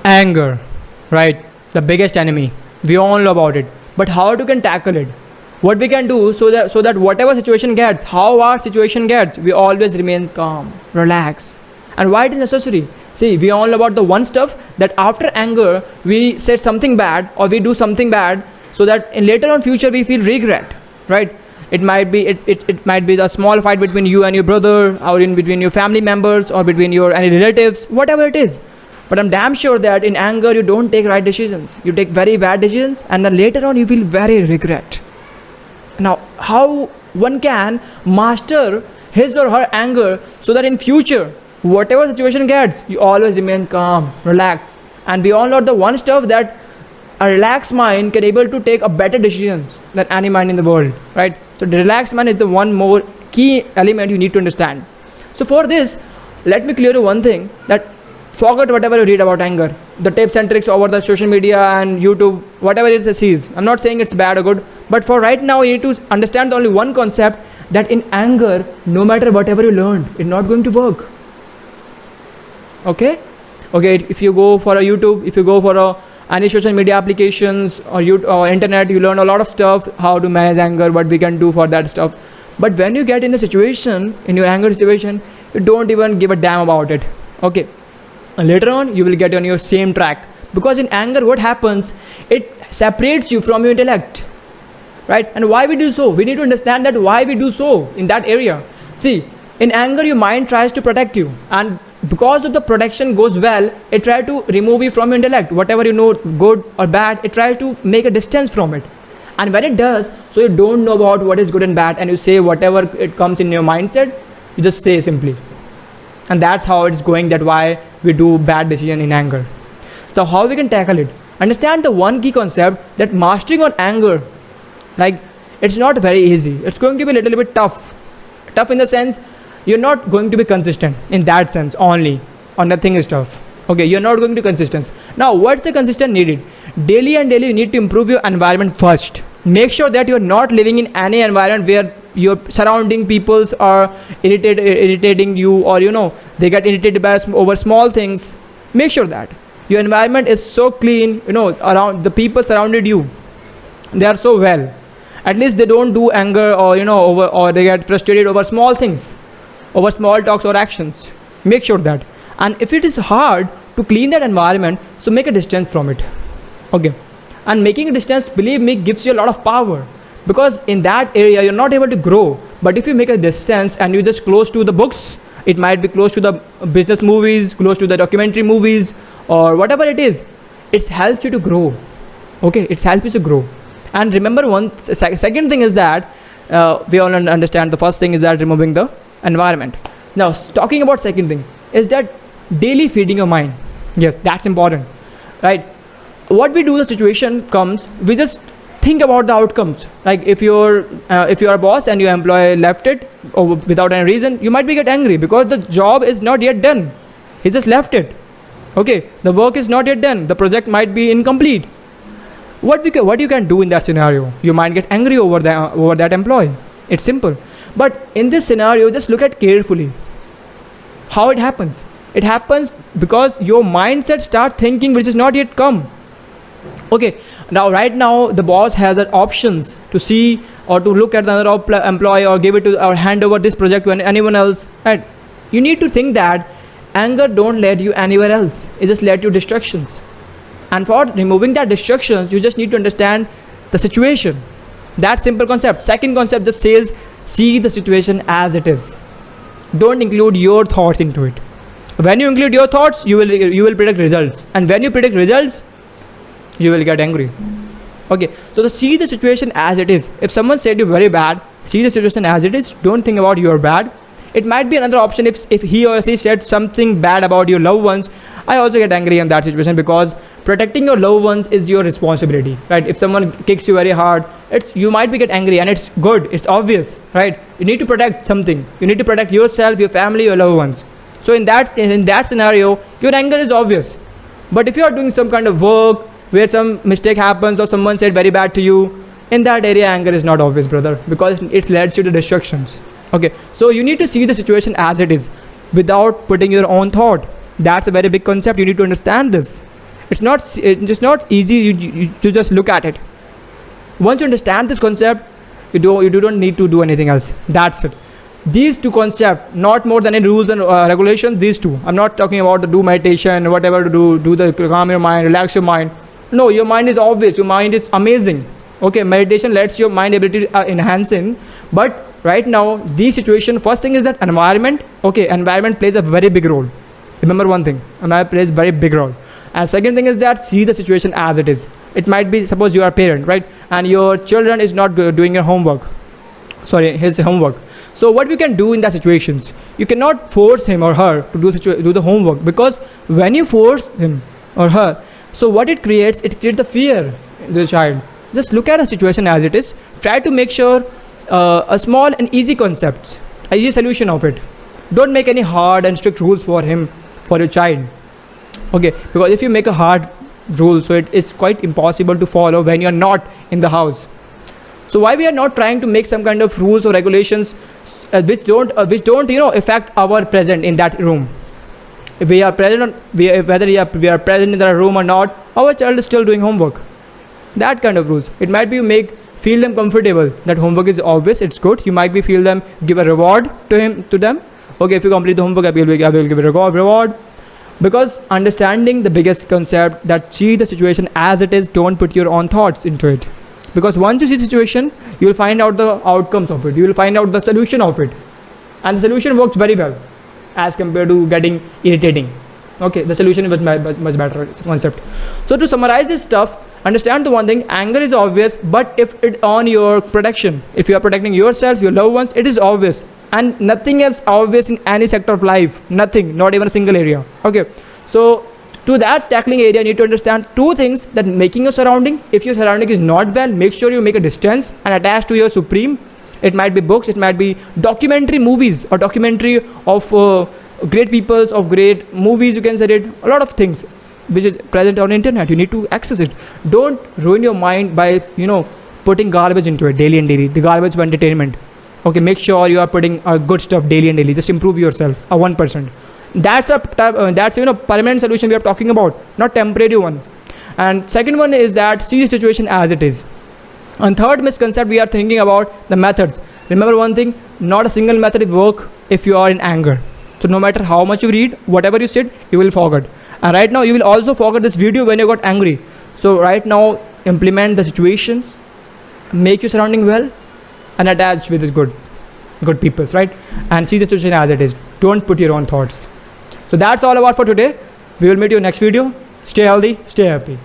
Anger, right? The biggest enemy. We all know about it. But how to can tackle it? What we can do so that whatever situation gets, how our situation gets, we always remain calm, relax. And why it is necessary? See, we all know about the one stuff that after anger we say something bad or we do something bad, so that in later on future we feel regret, right? It might be it might be the small fight between you and your brother, or in between your family members, or between your any relatives, whatever it is. But I'm damn sure that in anger you don't take right decisions. You take very bad decisions, and then later on you feel very regret. Now, how one can master his or her anger so that in future, whatever situation gets, you always remain calm, relax. And we all know the one stuff that a relaxed mind can able to take a better decisions than any mind in the world, right? So the relaxed mind is the one more key element you need to understand. So for this, let me clear you one thing, that forget whatever you read about anger, the tips and tricks over the social media and YouTube, whatever it says. I'm not saying it's bad or good, but for right now you need to understand only one concept, that in anger, no matter whatever you learned, it's not going to work. Okay, if you go for a YouTube, if you go for any social media applications or internet, you learn a lot of stuff, how to manage anger, what we can do for that stuff. But when you get in the situation, in your anger situation, you don't even give a damn about it. Okay, and later on you will get on your same track, because in anger what happens, it separates you from your intellect, right? And why we do so? We need to understand that why we do so in that area. See, in anger your mind tries to protect you, and because of the protection goes well, it tries to remove you from your intellect. Whatever you know, good or bad, it tries to make a distance from it. And when it does, so you don't know about what is good and bad, and you say whatever it comes in your mindset, you just say simply. And that's how it's going, that why we do bad decision in anger. So how we can tackle it? Understand the one key concept, that mastering on anger, like, it's not very easy. It's going to be a little bit tough. Tough in the sense, you're not going to be consistent in that sense only on the thing is tough. Okay, you're not going to consistent. Now, what's the consistent needed? Daily and daily you need to improve your environment first. Make sure that you're not living in any environment where your surrounding peoples are irritating you, or they get irritated by over small things. Make sure that your environment is so clean, around the people surrounded you, they are so well. At least they don't do anger or they get frustrated over small things, over small talks or actions. Make sure that. And if it is hard to clean that environment, so make a distance from it. Okay, and making a distance, believe me, gives you a lot of power, because in that area you're not able to grow. But if you make a distance and you just close to the books, it might be close to the business movies, close to the documentary movies, or whatever it is, it helps you to grow. Okay, it helps you to grow. And remember second thing is that we all understand the first thing is that removing the environment. Now talking about second thing is that daily feeding your mind. Yes, that's important, right? What we do, the situation comes, we just think about the outcomes. Like if you're a boss and your employee left it without any reason, you might be get angry because the job is not yet done. He just left it. Okay, the work is not yet done. The project might be incomplete. What you can do in that scenario? You might get angry over that employee. It's simple. But in this scenario, just look at carefully how it happens. It happens because your mindset start thinking which is not yet come. Okay, now right now the boss has options to see or to look at another employee or give it to or hand over this project to anyone else. Right? You need to think that anger don't lead you anywhere else. It just led you distractions. And for removing that distractions, you just need to understand the situation. That simple concept. Second concept just says, see the situation as it is. Don't include your thoughts into it. When you include your thoughts, you will predict results. And when you predict results, you will get angry. Okay, so see the situation as it is. If someone said you very bad, see the situation as it is. Don't think about you're bad. It might be another option if he or she said something bad about your loved ones. I also get angry in that situation because protecting your loved ones is your responsibility, right? If someone kicks you very hard, you might be get angry, and it's good, it's obvious, right? You need to protect something. You need to protect yourself, your family, your loved ones. So in that scenario, your anger is obvious. But if you are doing some kind of work where some mistake happens or someone said very bad to you, in that area anger is not obvious, brother, because it leads you to destructions. Okay, so you need to see the situation as it is without putting your own thought. That's a very big concept. You need to understand this. It's just not easy to just look at it. Once you understand this concept, you don't need to do anything else. That's it. These two concepts, not more than any rules and regulations. These two. I'm not talking about the do meditation, whatever to do the calm your mind, relax your mind. No, your mind is obvious. Your mind is amazing. Okay, meditation lets your mind ability enhancing. But right now, these situation. First thing is that environment. Okay, environment plays a very big role. Remember one thing. Environment plays very big role. And second thing is that see the situation as it is. It might be, suppose you are a parent, right, and your children is not doing your homework. His homework. So what we can do in that situations? You cannot force him or her to do the homework, because when you force him or her, so what it creates the fear in the child. Just look at the situation as it is. Try to make sure a small and easy concepts, a easy solution of it. Don't make any hard and strict rules for him, for your child. Okay, because if you make a hard rule, so it is quite impossible to follow when you are not in the house. So why we are not trying to make some kind of rules or regulations which don't affect our present in that room. If we are present, whether we are present in that room or not, our child is still doing homework. That kind of rules. It might be feel them comfortable that homework is obvious, it's good. You might be feel them, give a reward to them. Okay, if you complete the homework, I will give a reward. Because understanding the biggest concept, that see the situation as it is, don't put your own thoughts into it. Because once you see the situation, you will find out the outcomes of it. You will find out the solution of it. And the solution works very well as compared to getting irritating. Okay, the solution was much better concept. So to summarize this stuff, understand the one thing, anger is obvious, but if it on your protection, if you are protecting yourself, your loved ones, it is obvious. And nothing is obvious in any sector of life. Nothing, not even a single area. Okay, so to that tackling area, you need to understand two things: that making your surrounding, if your surrounding is not well, make sure you make a distance and attach to your supreme. It might be books, it might be documentary movies, or documentary of great peoples, of great movies, you can say it, a lot of things which is present on internet. You need to access it. Don't ruin your mind by putting garbage into it daily and daily, the garbage of entertainment. Okay, make sure you are putting good stuff daily and daily. Just improve yourself 1%. That's permanent solution we are talking about, not temporary one. And second one is that see the situation as it is. And third misconception, we are thinking about the methods. Remember one thing, not a single method will work if you are in anger. So no matter how much you read, whatever you said, you will forget. And right now you will also forget this video when you got angry. So right now implement the situations, make your surrounding well, and attach with good people, right? And see the situation as it is. Don't put your own thoughts. So that's all about for today. We will meet you next video. Stay healthy, stay happy.